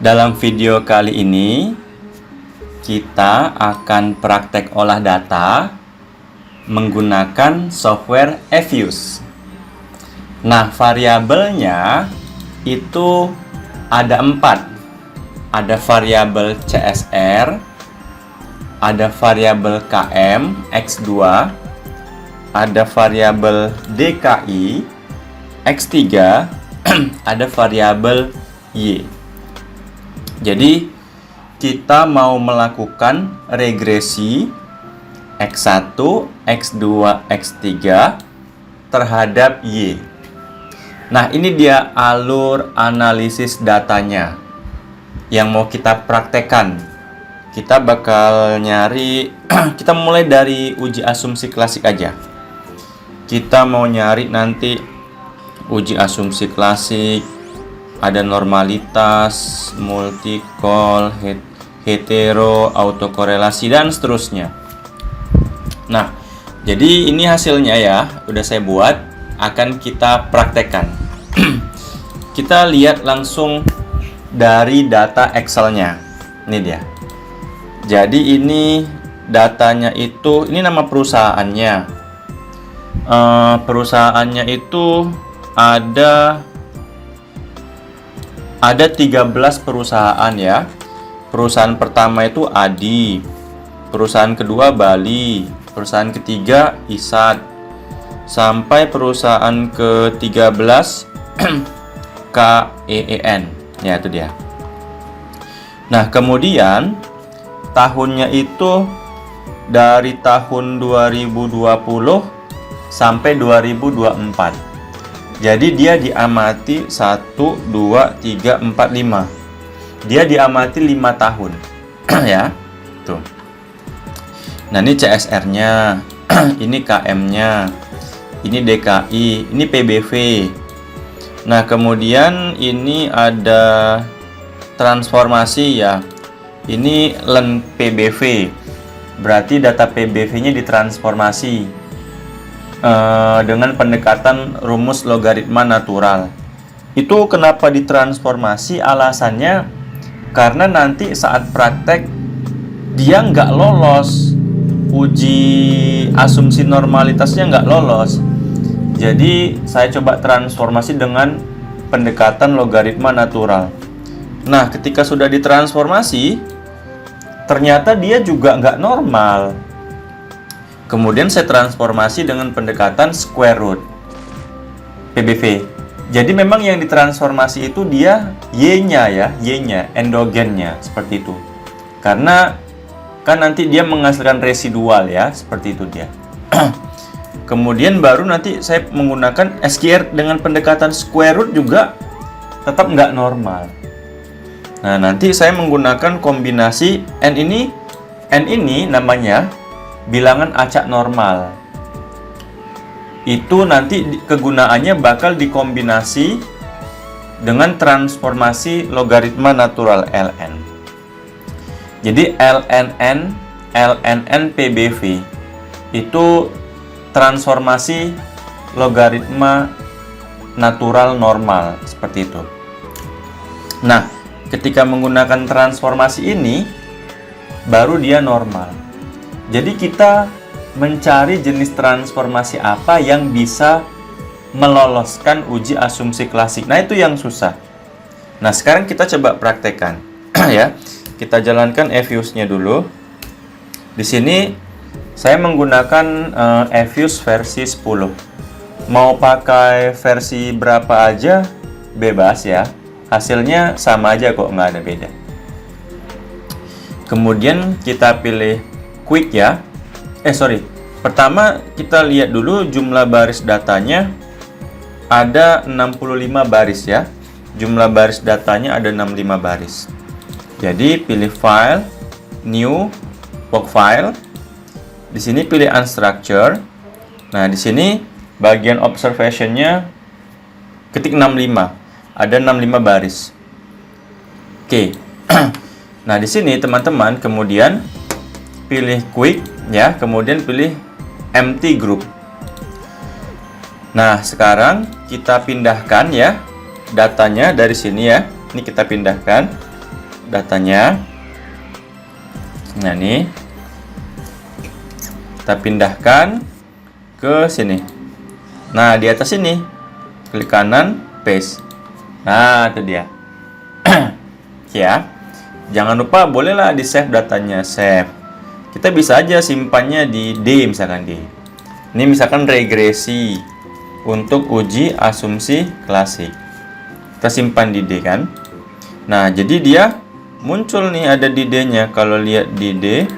Dalam video kali ini, kita akan praktek olah data menggunakan software eFuse. Nah, variabelnya itu ada 4. Ada variabel CSR, ada variabel KM, X2, ada variabel DKI, X3, ada variabel Y. Jadi, kita mau melakukan regresi X1, X2, X3 terhadap Y. Nah, ini dia alur analisis datanya yang mau kita praktekkan. Kita bakal nyari, kita mulai dari uji asumsi klasik aja. Kita mau nyari nanti uji asumsi klasik, ada normalitas, multicol, hetero, autokorelasi, dan seterusnya. Nah, jadi ini hasilnya ya, udah saya buat, akan kita praktekkan. Kita lihat langsung dari data Excel-nya. Ini dia. Jadi ini datanya itu, ini nama perusahaannya. Perusahaannya itu ada 13 perusahaan ya. Perusahaan pertama itu Adi, perusahaan kedua Bali, perusahaan ketiga Isat, sampai perusahaan ke-13 KEEN. Ya, itu dia. Nah, kemudian tahunnya itu dari tahun 2020 sampai 2024. Jadi dia diamati 1, 2, 3, 4, 5. Dia diamati 5 tahun. Ya. Tuh. Nah, ini CSR-nya, ini KM-nya, ini DKI, ini PBV. Nah, kemudian ini ada transformasi ya. Ini len PBV. Berarti data PBV-nya ditransformasi dengan pendekatan rumus logaritma natural. Itu kenapa ditransformasi? Alasannya karena nanti saat praktek dia nggak lolos, uji asumsi normalitasnya nggak lolos. Jadi saya coba transformasi dengan pendekatan logaritma natural. Nah, ketika sudah ditransformasi, ternyata dia juga nggak normal. Kemudian saya transformasi dengan pendekatan square root PBV. Jadi memang yang ditransformasi itu dia Y-nya ya, Y-nya, endogennya, seperti itu. Karena kan nanti dia menghasilkan residual ya, seperti itu dia. Kemudian baru nanti saya menggunakan SQR dengan pendekatan square root juga tetap nggak normal. Nah, nanti saya menggunakan kombinasi N ini namanya bilangan acak normal. Itu nanti kegunaannya bakal dikombinasi dengan transformasi logaritma natural ln. Jadi lnn PBV itu transformasi logaritma natural normal, seperti itu. Nah, ketika menggunakan transformasi ini baru dia normal. Jadi kita mencari jenis transformasi apa yang bisa meloloskan uji asumsi klasik. Nah, itu yang susah. Nah, sekarang kita coba praktekkan ya. Kita jalankan eFuse-nya dulu. Di sini saya menggunakan eFuse versi 10. Mau pakai versi berapa aja bebas ya. Hasilnya sama aja kok, nggak ada beda. Kemudian kita pilih quick ya. Pertama kita lihat dulu jumlah baris datanya ada 65 baris ya. Jumlah baris datanya ada 65 baris. Jadi pilih file, new, work file. Di sini pilih unstructured. Nah, di sini bagian observation-nya ketik 65. Ada 65 baris. Oke. Nah, di sini teman-teman kemudian pilih quick ya, kemudian pilih empty group. Nah, sekarang kita pindahkan ya datanya dari sini ya. Ini kita pindahkan. datanya. Nah, ini kita pindahkan ke sini. Nah, di atas ini klik kanan, paste. Nah, itu dia. Ya. Jangan lupa bolehlah di save datanya, save. Kita bisa aja simpannya di D misalkan D. Ini misalkan regresi untuk uji asumsi klasik. Kita simpan di D kan. Nah, jadi dia muncul nih ada di D-nya. Kalau lihat di D.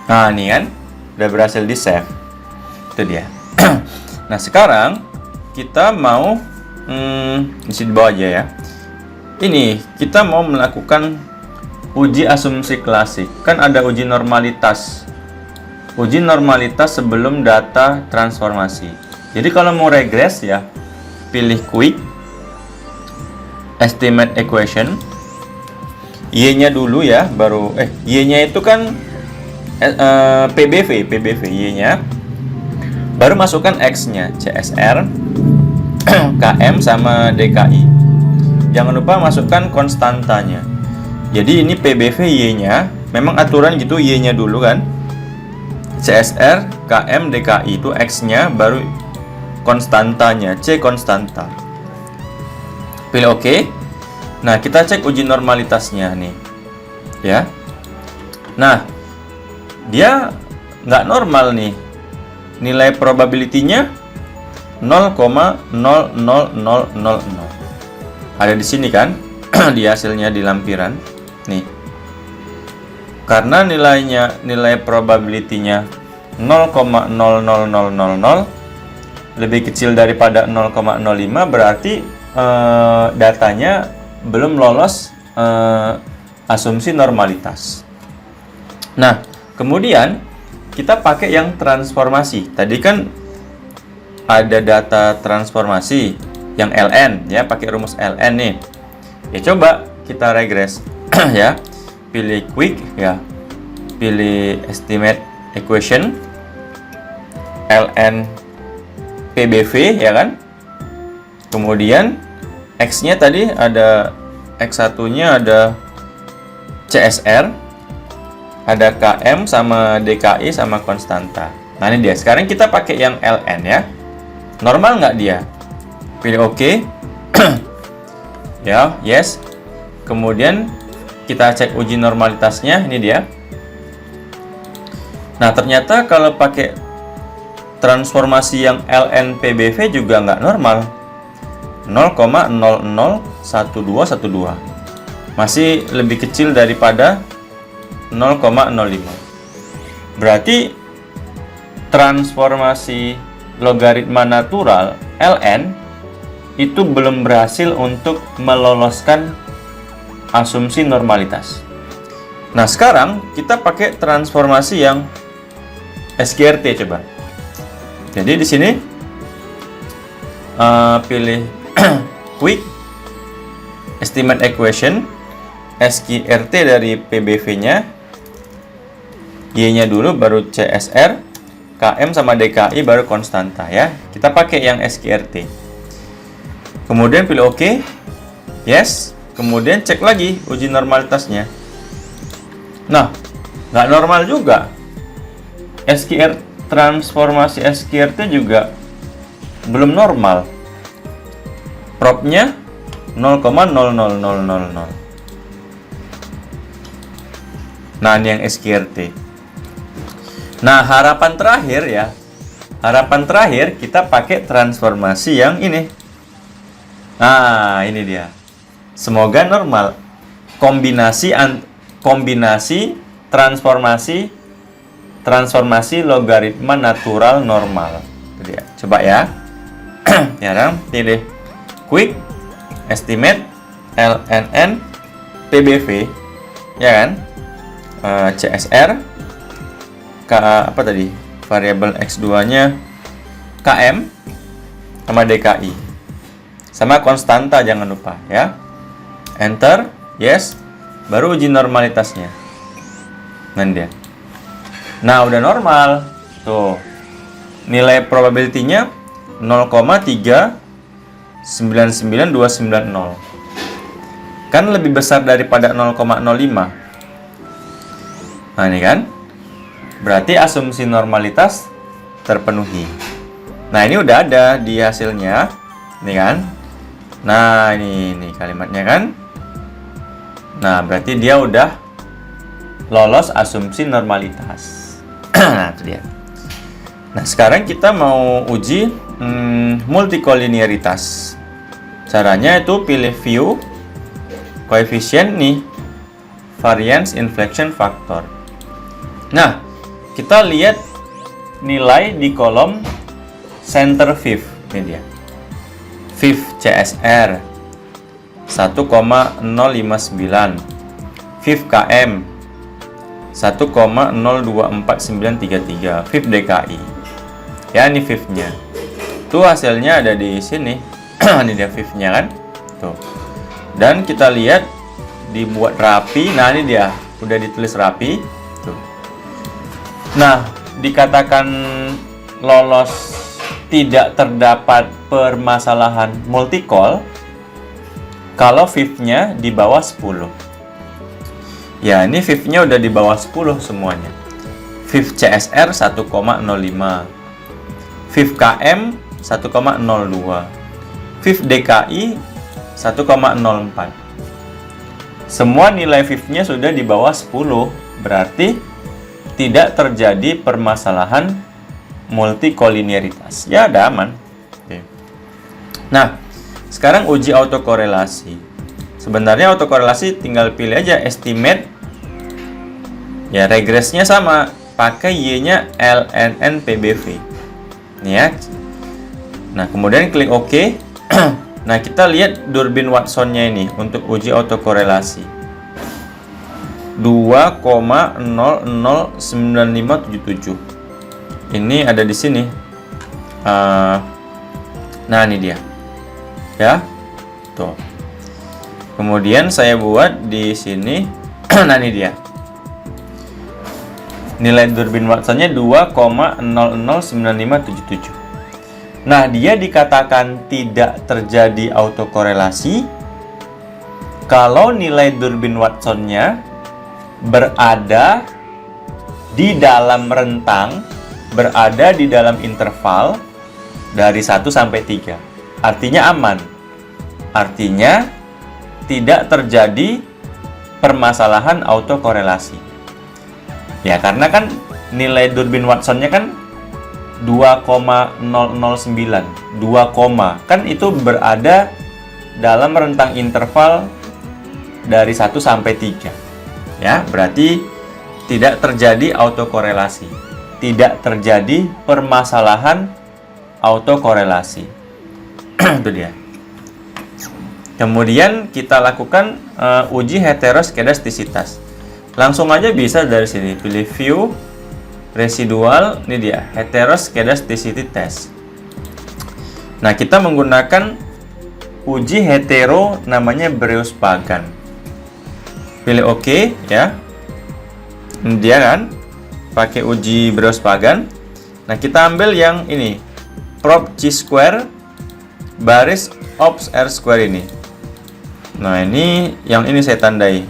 Nah, ini kan udah berhasil di save. Itu dia. Nah, sekarang kita mau isi di bawah aja ya. Ini kita mau melakukan uji asumsi klasik. Kan ada uji normalitas. Uji normalitas sebelum data transformasi. Jadi kalau mau regres ya, pilih quick estimate equation. Y-nya dulu ya, baru Y-nya itu kan PBV Y-nya. Baru masukkan X-nya, CSR, KM sama DKI. Jangan lupa masukkan konstantanya. Jadi ini PBV Y-nya, memang aturan gitu Y-nya dulu kan. CSR, KM, DKI itu X-nya, baru konstantanya, C konstanta. Pilih OK. Nah, kita cek uji normalitasnya nih. Ya. Nah, dia nggak normal nih. Nilai probability-nya 0,00000. Ada di sini kan? Di hasilnya di lampiran. Nih. Karena nilai probability-nya 0,00000 lebih kecil daripada 0,05, berarti datanya belum lolos asumsi normalitas. Nah, kemudian kita pakai yang transformasi. Tadi kan ada data transformasi yang LN ya, pakai rumus LN nih. Ya coba kita regres ya. Pilih quick ya. Pilih estimate equation LN PBV ya kan. Kemudian X-nya tadi ada X1-nya ada CSR, ada KM sama DKI sama konstanta. Nah, ini dia. Sekarang kita pakai yang LN ya. Normal nggak dia? Pilih OK. Ya, yes. Kemudian kita cek uji normalitasnya. Ini dia. Nah, ternyata kalau pakai transformasi yang LN PBV juga nggak normal. 0,001212. Masih lebih kecil daripada 0,05. Berarti transformasi logaritma natural LN itu belum berhasil untuk meloloskan asumsi normalitas. Nah, sekarang kita pakai transformasi yang SQRT coba. Jadi di sini pilih quick estimate equation SQRT dari PBV-nya, Y-nya dulu baru CSR, KM sama DKI baru konstanta ya. Kita pakai yang SQRT. Kemudian pilih OK. Yes. Kemudian cek lagi uji normalitasnya. Nah, nggak normal juga. Transformasi SQRT juga belum normal. Prop-nya 0,00000. Nah, ini yang SQRT. Nah, harapan terakhir ya. Harapan terakhir kita pakai transformasi yang ini. Nah, ini dia. Semoga normal. Kombinasi transformasi logaritma natural normal. Itu dia. Coba ya. Sekarang pilih quick estimate LNN PBV ya kan. CSR apa tadi? Variabel X2-nya KM sama DKI. Sama konstanta jangan lupa ya. Enter, yes. Baru uji normalitasnya. Nah, dia. Nah, udah normal. Tuh. Nilai probability-nya 0,399290. Kan lebih besar daripada 0,05. Nah, ini kan. Berarti asumsi normalitas terpenuhi. Nah, ini udah ada di hasilnya. Ini kan. Nah, ini kalimatnya kan. Nah, berarti dia udah lolos asumsi normalitas. Nah, itu dia. Nah, sekarang kita mau uji multikolinearitas. Caranya itu pilih view, koefisien nih, variance inflection factor. Nah, kita lihat nilai di kolom center VIF. Ini dia. VIF CSR 1,059, VIF KM 1,024933, VIF DKI. Ya, ini VIF-nya. Tuh hasilnya ada di sini. Ini dia VIF-nya kan. Tuh. Dan kita lihat dibuat rapi. Nah, ini dia. Udah ditulis rapi. Tuh. Nah, dikatakan lolos tidak terdapat permasalahan multicol kalau VIF-nya di bawah 10. Ya, ini VIF-nya udah di bawah 10 semuanya. VIF CSR 1,05. VIF KM 1,02. VIF DKI 1,04. Semua nilai VIF-nya sudah di bawah 10, berarti tidak terjadi permasalahan multikolinearitas. Ya, ada aman. Oke. Nah, sekarang uji autokorelasi. Sebenarnya autokorelasi tinggal pilih aja estimate. Ya, regresnya sama, pakai Y-nya lnn PBV. Nih ya. Nah, kemudian klik OK. Nah, kita lihat Durbin Watson-nya ini untuk uji autokorelasi. 2,009577. Ini ada di sini. Nah, ini dia. Ya. Tuh. Kemudian saya buat di sini. Nah, ini dia. Nilai Durbin Watson-nya 2,009577. Nah, dia dikatakan tidak terjadi autokorelasi kalau nilai Durbin Watson-nya berada di dalam rentang, berada di dalam interval dari 1 sampai 3. Artinya aman. Artinya tidak terjadi permasalahan autokorelasi. Ya, karena kan nilai Durbin Watson-nya kan 2,009, 2, kan itu berada dalam rentang interval dari 1 sampai 3. Ya, berarti tidak terjadi autokorelasi. Tidak terjadi permasalahan autokorelasi. Itu dia. Kemudian kita lakukan uji heteroskedastisitas. Langsung aja bisa dari sini. Pilih view, residual, ini dia, heteroskedasticity test. Nah, kita menggunakan uji hetero namanya Breus-Pagan. Pilih OK ya. Ini dia kan, pakai uji Breus-Pagan. Nah, kita ambil yang ini, prop chi-square baris ops r-square ini. Nah, ini yang ini saya tandai.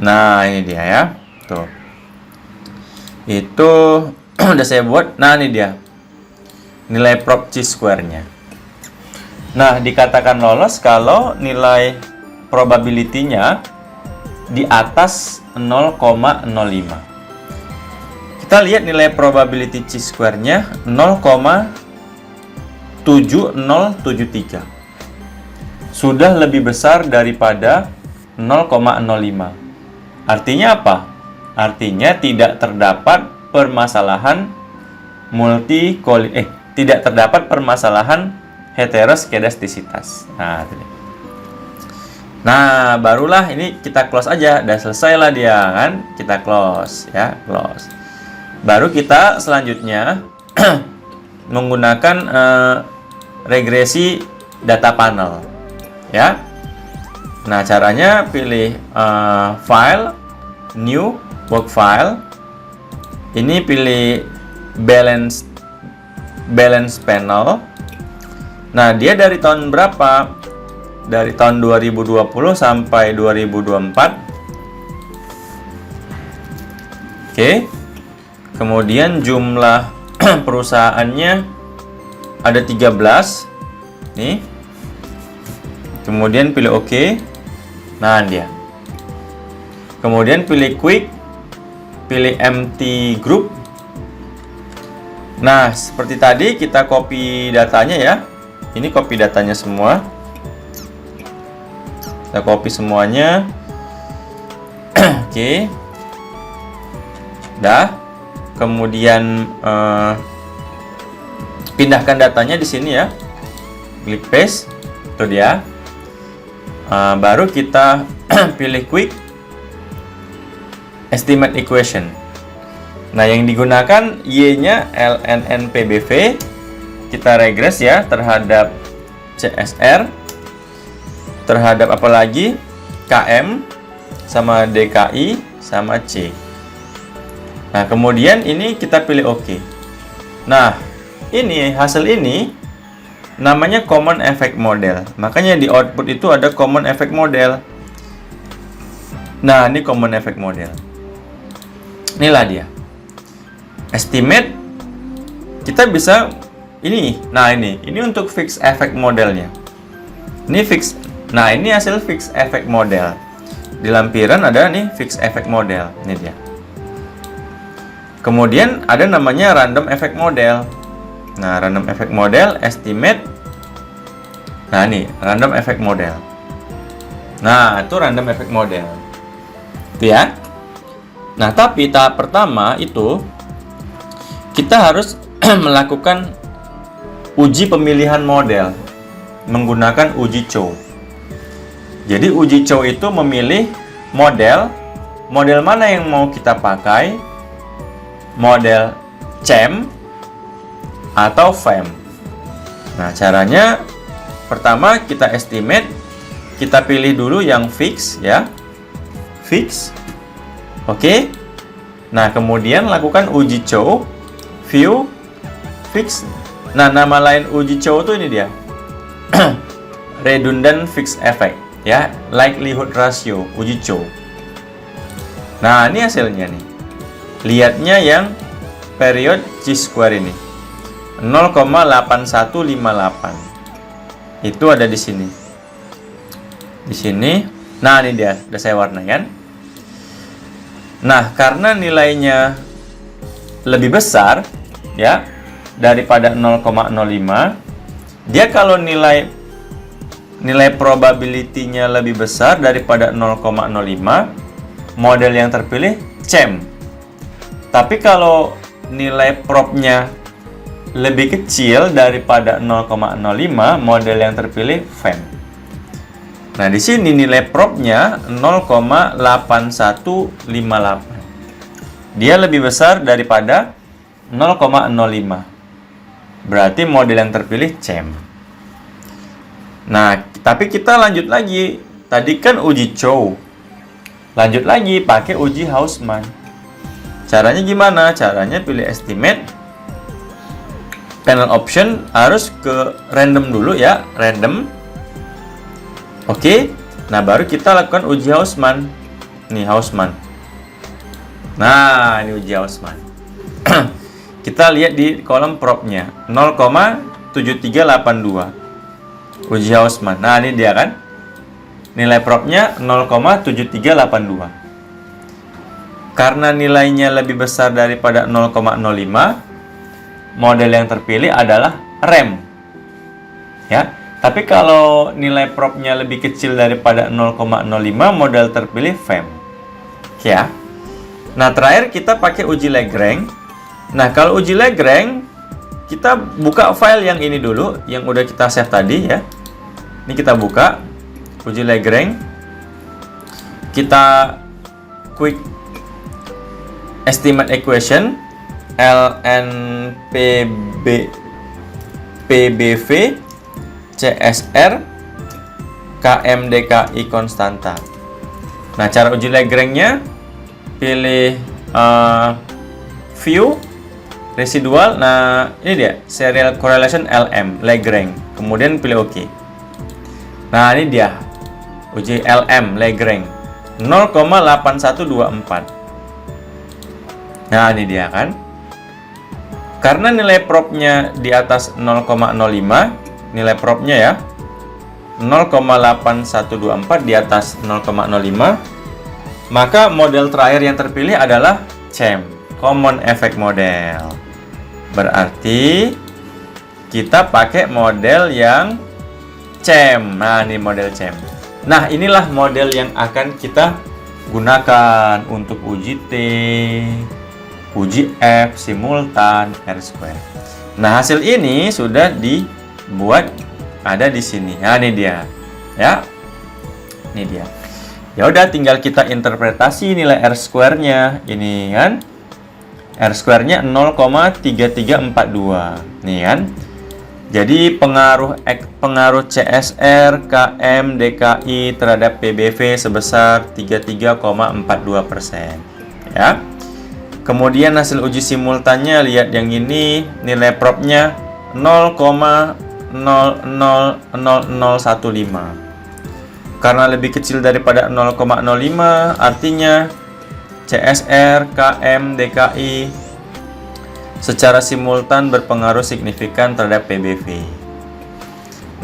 Nah, ini dia ya. Tuh. Itu udah saya buat. Nah, ini dia. Nilai prop chi-square-nya. Nah, dikatakan lolos kalau nilai probability-nya di atas 0,05. Kita lihat nilai probability chi-square-nya 0,7073. Sudah lebih besar daripada 0,05. Artinya apa? Artinya tidak terdapat permasalahan tidak terdapat permasalahan heteroskedastisitas. Nah, itu dia. Nah, barulah ini kita close aja. Udah selesai lah dia kan. Kita close ya, close. Baru kita selanjutnya menggunakan regresi data panel ya. Nah, caranya pilih file, new, work file. Ini pilih balance panel. Nah, dia dari tahun berapa? dari tahun 2020 sampai 2024. Oke. Kemudian jumlah perusahaannya ada 13. Nih. Kemudian pilih OK. Nah, dia. Kemudian pilih Quick, pilih Empty Group. Nah, seperti tadi kita copy datanya ya. Ini copy datanya semua. Kita copy semuanya. Oke. Dah. Kemudian pindahkan datanya di sini ya. Klik paste. Itu dia. Baru kita pilih Quick Estimate Equation. Nah, yang digunakan Y-nya ln PBV. Kita regres ya terhadap CSR, terhadap apa lagi? KM, sama DKI, sama C. Nah, kemudian ini kita pilih OK. Nah, ini hasil ini namanya Common Effect Model. Makanya di output itu ada Common Effect Model. Nah, ini Common Effect Model. Inilah dia. Estimate kita bisa ini. Nah, ini untuk fixed effect modelnya. Ini fix. Nah, ini hasil fixed effect model. Di lampiran ada nih fixed effect model. Ini dia. Kemudian ada namanya random effect model. Nah, random effect model estimate. Nah, ini random effect model. Nah, itu random effect model. Itu ya. Nah, tapi tahap pertama itu kita harus melakukan uji pemilihan model menggunakan uji Chow. Jadi uji Chow itu memilih model mana yang mau kita pakai, model CHEM atau FEM. Nah, caranya pertama kita estimate, kita pilih dulu yang fix ya, fix. Oke. Nah, kemudian lakukan uji Chow, view, fix. Nah, nama lain uji Chow itu ini dia. Redundant fixed effect ya, likelihood ratio uji Chow. Nah, ini hasilnya nih. Lihatnya yang period chi-square ini. 0,8158. Itu ada di sini. Di sini. Nah, ini dia, udah saya warnakan. Nah, karena nilainya lebih besar ya daripada 0,05, dia kalau nilai probability-nya lebih besar daripada 0,05, model yang terpilih CHEM. Tapi kalau nilai prob-nya lebih kecil daripada 0,05, model yang terpilih FEM. Nah, di sini nilai prob-nya 0,8158. Dia lebih besar daripada 0,05. Berarti model yang terpilih CHEM. Nah, tapi kita lanjut lagi. Tadi kan uji Chow. Lanjut lagi pakai uji Hausman. Caranya gimana? Caranya pilih estimate. Panel option harus ke random dulu ya, random. Oke. Nah, baru kita lakukan uji Hausman. Nih, Hausman. Nah, ini uji Hausman. Kita lihat di kolom prob-nya 0,7382 uji Hausman. Nah, ini dia kan nilai prob-nya 0,7382. Karena nilainya lebih besar daripada 0,05, model yang terpilih adalah REM ya. Tapi kalau nilai prob-nya lebih kecil daripada 0,05, model terpilih FEM ya. Nah, terakhir kita pakai uji Lagrange. Nah, kalau uji Lagrange, kita buka file yang ini dulu, yang udah kita save tadi ya. Ini kita buka, uji Lagrange. Kita quick estimate equation, ln PBV, CSR, KM DKI konstanta. Nah, cara uji Lagrange-nya, pilih view, residual. Nah, ini dia serial correlation LM Lagrange. Kemudian pilih OK. Nah, ini dia. Uji LM, Lagrange. 0,8124. Nah, ini dia kan. Karena nilai propnya di atas 0,05, nilai propnya ya, 0,8124 di atas 0,05, maka model terakhir yang terpilih adalah CEM, Common Effect Model. Berarti kita pakai model yang CEM. Nah, ini model CEM. Nah, inilah model yang akan kita gunakan untuk uji T, uji F, simultan, R-square. Nah, hasil ini sudah dibuat ada di sini. Nah, ini dia. Ya. Ini dia. Ya udah, tinggal kita interpretasi nilai R-square-nya. Ini kan. R-square-nya 0,3342. Nih kan. Jadi pengaruh CSR, KM, DKI terhadap PBV sebesar 33,42%. Ya. Kemudian hasil uji simultannya, lihat yang ini, nilai propnya 0,000015. Karena lebih kecil daripada 0,05, artinya CSR, KM, DKI secara simultan berpengaruh signifikan terhadap PBV.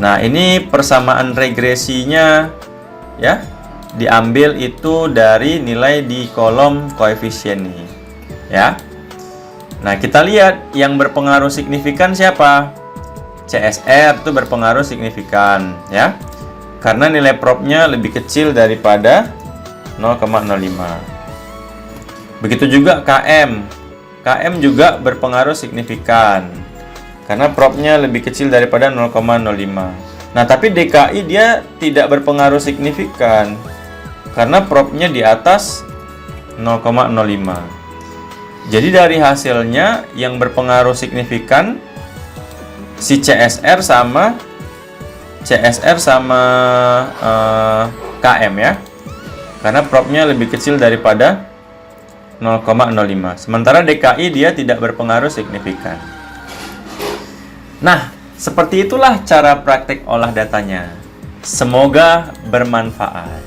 Nah, ini persamaan regresinya ya, diambil itu dari nilai di kolom koefisien nih. Ya. Nah, kita lihat yang berpengaruh signifikan siapa? CSR itu berpengaruh signifikan ya. Karena nilai propnya lebih kecil daripada 0,05. Begitu juga KM. KM juga berpengaruh signifikan karena propnya lebih kecil daripada 0,05. Nah, tapi DKI dia tidak berpengaruh signifikan karena propnya di atas 0,05. Jadi dari hasilnya yang berpengaruh signifikan si CSR sama KM ya. Karena propnya lebih kecil daripada 0,05. Sementara DKI dia tidak berpengaruh signifikan. Nah, seperti itulah cara praktik olah datanya. Semoga bermanfaat.